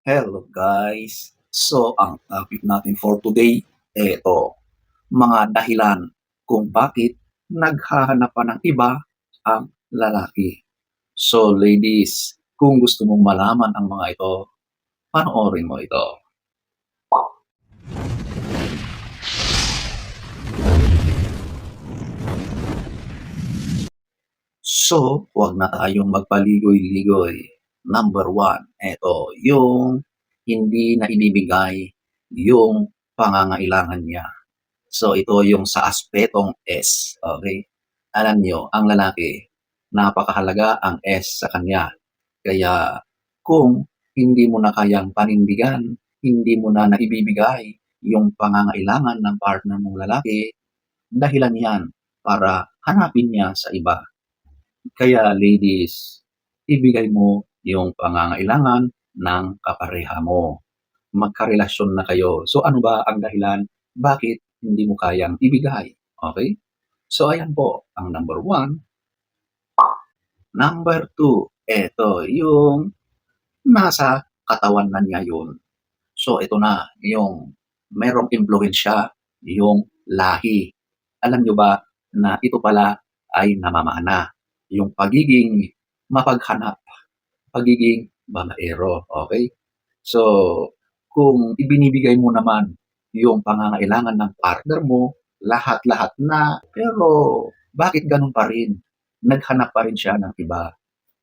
Hello guys! So, ang topic natin for today, eto, mga dahilan kung bakit naghahanap pa ng iba ang lalaki. So ladies, kung gusto mong malaman ang mga ito, panoorin mo ito. So, huwag na tayong magpaligoy-ligoy. Number one, eto, yung hindi na ibibigay yung pangangailangan niya. So, ito yung sa aspetong S, okay? Alam niyo, ang lalaki, napakahalaga ang S sa kanya. Kaya kung hindi mo na kayang panindigan, hindi mo na naibibigay yung pangangailangan ng partner mong lalaki, dahilan yan para hanapin niya sa iba. Kaya ladies, ibigay mo yung pangangailangan ng kapareha mo. Magkarelasyon na kayo. So ano ba ang dahilan bakit hindi mo kayang ibigay? Okay? So ayan po ang number one. Number two, eto yung nasa katawan na niya yun. So ito na yung merong impluwensya yung lahi. Alam nyo ba na ito pala ay namamana? Yung pagiging mapaghanap, pagiging babaero. Okay? So, kung ibinibigay mo naman yung pangangailangan ng partner mo, lahat-lahat na, pero bakit ganun pa rin? Naghanap pa rin siya ng iba.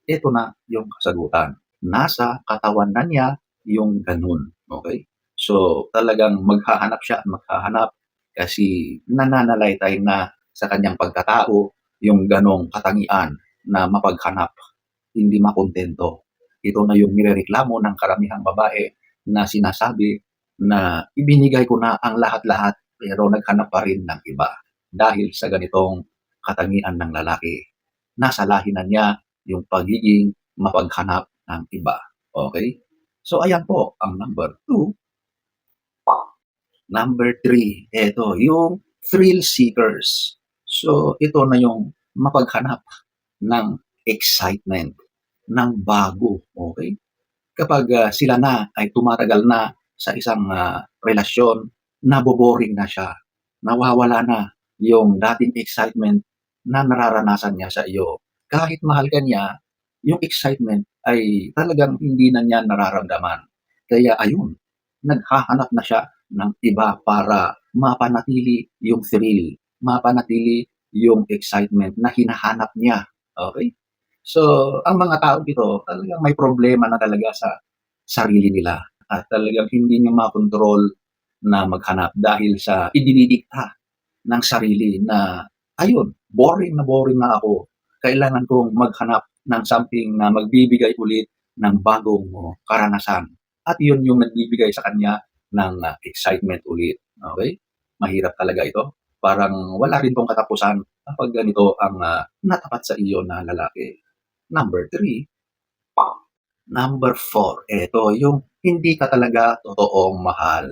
Ito na yung kasagutan. Nasa katawan na niya yung ganun. Okay? So, talagang maghahanap siya at maghahanap kasi nananalaytay na sa kanyang pagkatao yung ganong katangian na mapaghanap, hindi makontento. Ito na yung nirereklamo ng karamihang babae na sinasabi na ibinigay ko na ang lahat-lahat pero naghanap pa rin ng iba dahil sa ganitong katangian ng lalaki. Nasa lahi na niya yung pagiging mapaghanap ng iba. Okay? So ayan po ang number 2. Number 3, ito yung thrill seekers. So ito na yung mapaghanap ng excitement, ng bago. Okay? Kapag sila na ay tumatagal na sa isang relasyon, naboboring na siya. Nawawala na yung dating excitement na nararanasan niya sa iyo. Kahit mahal ka niya, yung excitement ay talagang hindi na niya nararamdaman. Kaya ayun, naghahanap na siya ng iba para mapanatili yung thrill, mapanatili yung excitement na hinahanap niya. Okay? So, ang mga tao dito talagang may problema na talaga sa sarili nila at talagang hindi niya makontrol na maghanap dahil sa idinidikta ng sarili na, ayun, boring na ako. Kailangan kong maghanap ng something na magbibigay ulit ng bagong karanasan. At yun yung nagbibigay sa kanya ng excitement ulit. Okay? Mahirap talaga ito. Parang wala rin tong katapusan kapag ganito ang natapat sa iyo na lalaki. Number 3. Number 4, eto yung hindi ka talaga totoong mahal.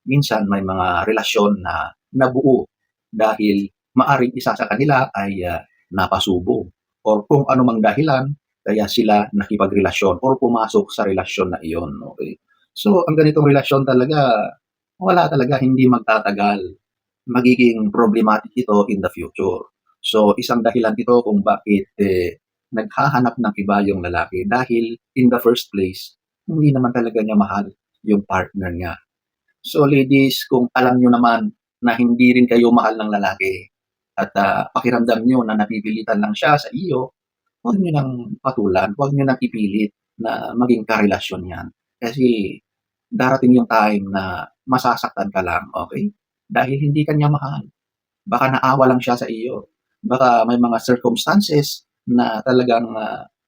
Minsan may mga relasyon na nabuo dahil maaring isa sa kanila ay napasubo or kung anumang dahilan kaya sila nakipagrelasyon or pumasok sa relasyon na iyon. Okay? So, ang ganitong relasyon talaga, wala talaga, hindi magtatagal. Magiging problematic ito in the future. So, isang dahilan ito kung bakit naghahanap ng iba yung lalaki dahil in the first place, hindi naman talaga niya mahal yung partner niya. So ladies, kung alam nyo naman na hindi rin kayo mahal ng lalaki at pakiramdam nyo na napipilitan lang siya sa iyo, huwag nyo nang patulan, huwag nyo nang ipilit na maging karelasyon yan. Kasi darating yung time na masasaktan ka lang, okay? Dahil hindi ka niya mahal. Baka naawa lang siya sa iyo. Baka may mga circumstances na talagang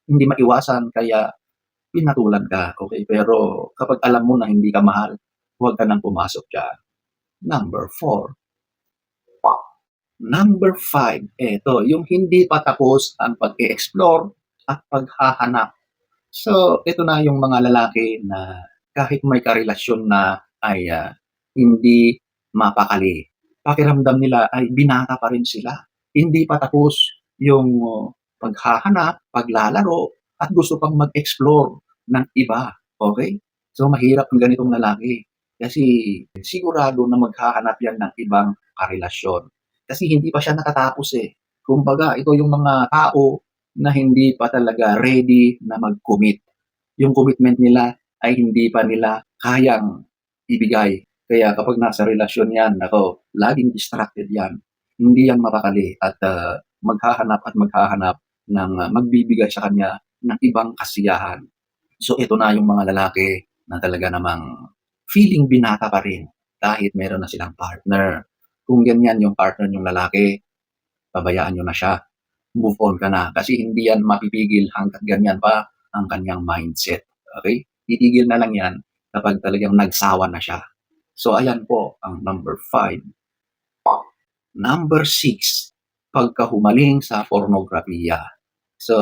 hindi maiwasan kaya pinatulan ka, okay? Pero kapag alam mo na hindi ka mahal, huwag ka nang pumasok diyan. Number 4. Number 5, eto, yung hindi pa tapos ang pag-e-explore at paghahanap. So, ito na yung mga lalaki na kahit may karelasyon na ay hindi mapakali. Pakiramdam nila ay binata pa rin sila. Hindi pa tapos yung paghahanap, paglalaro, at gusto pang mag-explore ng iba. Okay? So, mahirap ang ganitong lalaki kasi sigurado na maghahanap yan ng ibang karelasyon. Kasi hindi pa siya nakatapos, eh. Kumbaga ito yung mga tao na hindi pa talaga ready na mag-commit. Yung commitment nila ay hindi pa nila kayang ibigay. Kaya kapag nasa relasyon yan, naku, laging distracted yan. Hindi yan mapakali at maghahanap ng magbibigay sa kanya ng ibang kasiyahan. So ito na yung mga lalaki na talaga namang feeling binata pa rin kahit meron na silang partner. Kung ganyan yung partner yung lalaki, pabayaan nyo na siya. Move on ka na kasi hindi yan mapipigil hanggat ganyan pa ang kanyang mindset. Okay? Titigil na lang yan kapag talagang nagsawa na siya. So ayan po ang number 5. Number 6, pagkahumaling sa pornografiya. So,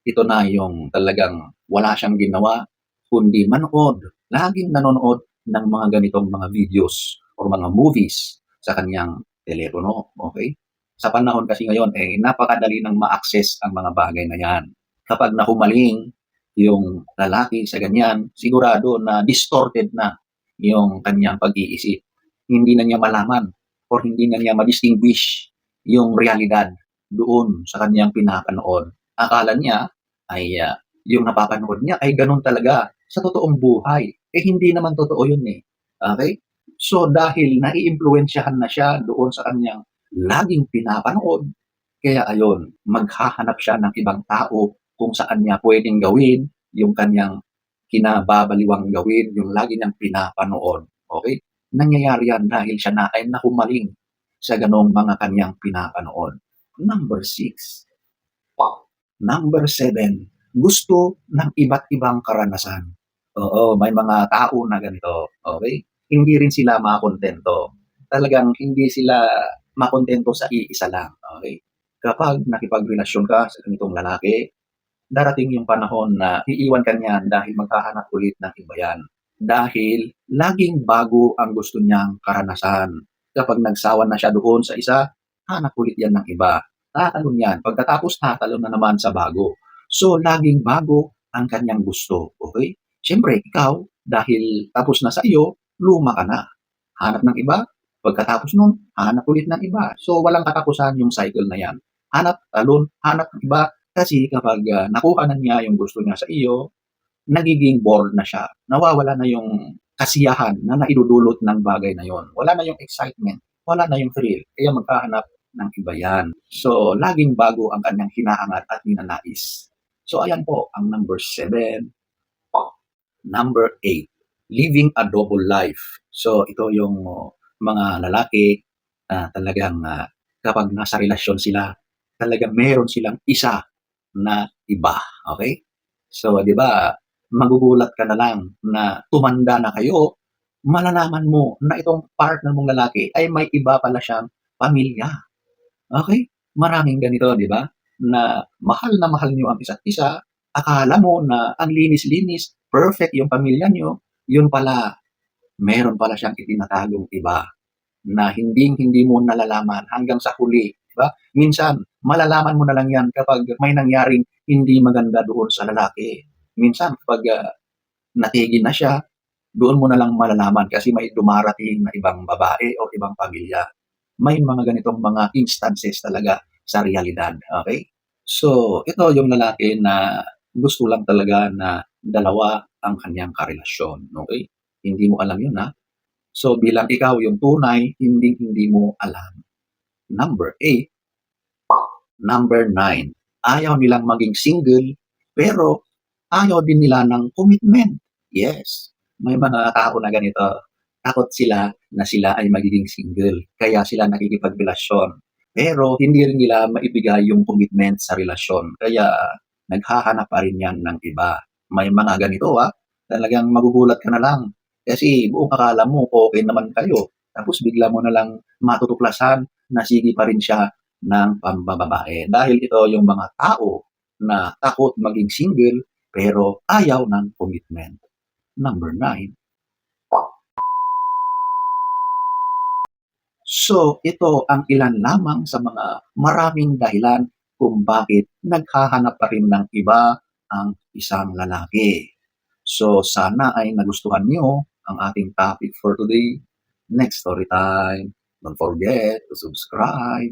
ito na yung talagang wala siyang ginawa kundi manood. Laging nanonood ng mga ganitong mga videos or mga movies sa kanyang telepono. Okay? Sa panahon kasi ngayon, napakadali ng ma-access ang mga bagay na yan. Kapag nahumaling yung lalaki sa ganyan, sigurado na distorted na yung kanyang pag-iisip. Hindi na niya malaman or hindi na niya ma-distinguish yung realidad doon sa kanyang pinapanood. Akala niya ay yung napapanood niya ay ganun talaga sa totoong buhay. Eh hindi naman totoo yun eh. Okay? So dahil naiimpluwensyahan na siya doon sa kanyang laging pinapanood, kaya ayon, maghahanap siya ng ibang tao kung saan niya pwedeng gawin yung kanyang kinababaliwang gawin, yung lagi niyang pinapanood. Okay? Nangyayari yan dahil siya na ay nahumaling sa ganong mga kanyang pinapanood. Number 6. Number 7, gusto ng iba't ibang karanasan. Oo, may mga tao na ganito, okay? Hindi rin sila makontento. Talagang hindi sila makontento sa iisa lang, okay? Kapag nakipagrelasyon ka sa ganitong lalaki, darating yung panahon na iiwan ka niyan dahil maghahanap ulit ng iba yan. Dahil laging bago ang gusto niyang karanasan. Kapag nagsawa na siya doon sa isa, hanap ulit yan ng iba. Tatalon yan. Pagkatapos tatalon na naman sa bago. So, laging bago ang kanyang gusto. Okay? Siyempre, ikaw, dahil tapos na sa iyo, luma ka na. Hanap ng iba. Pagkatapos nun, hanap ulit ng iba. So, walang katapusan yung cycle na yan. Hanap, talon, hanap ng iba. Kasi kapag nakuha na niya yung gusto niya sa iyo, nagiging bored na siya. Nawawala na yung kasiyahan na naidudulot ng bagay na yon. Wala na yung excitement, wala na yung thrill. Kaya maghahanap ng iba yan. So, laging bago ang kanyang hinahangat at ninanais. So, ayan po ang number 7. Number 8, living a double life. So, ito yung mga lalaki talagang kapag nasa relasyon sila, talagang meron silang isa na iba. Okay? So, di ba, magugulat ka na lang na tumanda na kayo, malalaman mo na itong partner mong lalaki ay may iba pala siyang pamilya. Okay? Maraming ganito, di ba? Na mahal niyo ang isa't isa, akala mo na ang linis-linis, perfect yung pamilya niyo, yun pala, meron pala siyang itinatagong iba na hindi mo nalalaman hanggang sa huli, di ba? Minsan, malalaman mo na lang yan kapag may nangyaring hindi maganda doon sa lalaki. Minsan, kapag natigil na siya, doon mo na lang malalaman kasi may dumarating na ibang babae o ibang pamilya. May mga ganitong mga instances talaga sa realidad. Okay? So, ito yung lalaki na gusto lang talaga na dalawa ang kanyang karelasyon. Okay? Hindi mo alam yun, ha? So, bilang ikaw yung tunay, hindi mo alam. Number 8. Number 9. Ayaw nilang maging single, pero ayaw din nila ng commitment. Yes, may mga tao na ganito. Takot sila na sila ay magiging single, kaya sila nakikipagrelasyon. Pero hindi rin nila maibigay yung commitment sa relasyon, kaya naghahanap pa rin yan ng iba. May mga ganito talagang magugulat ka na lang. Kasi buong akala mo okay naman kayo, tapos bigla mo na lang matutuklasan na sige pa rin siya ng pambababae. Dahil ito yung mga tao na takot maging single pero ayaw ng commitment. Number 9. So, ito ang ilan lamang sa mga maraming dahilan kung bakit naghahanap pa rin ng iba ang isang lalaki. So, sana ay nagustuhan niyo ang ating topic for today. Next story time. Don't forget to subscribe.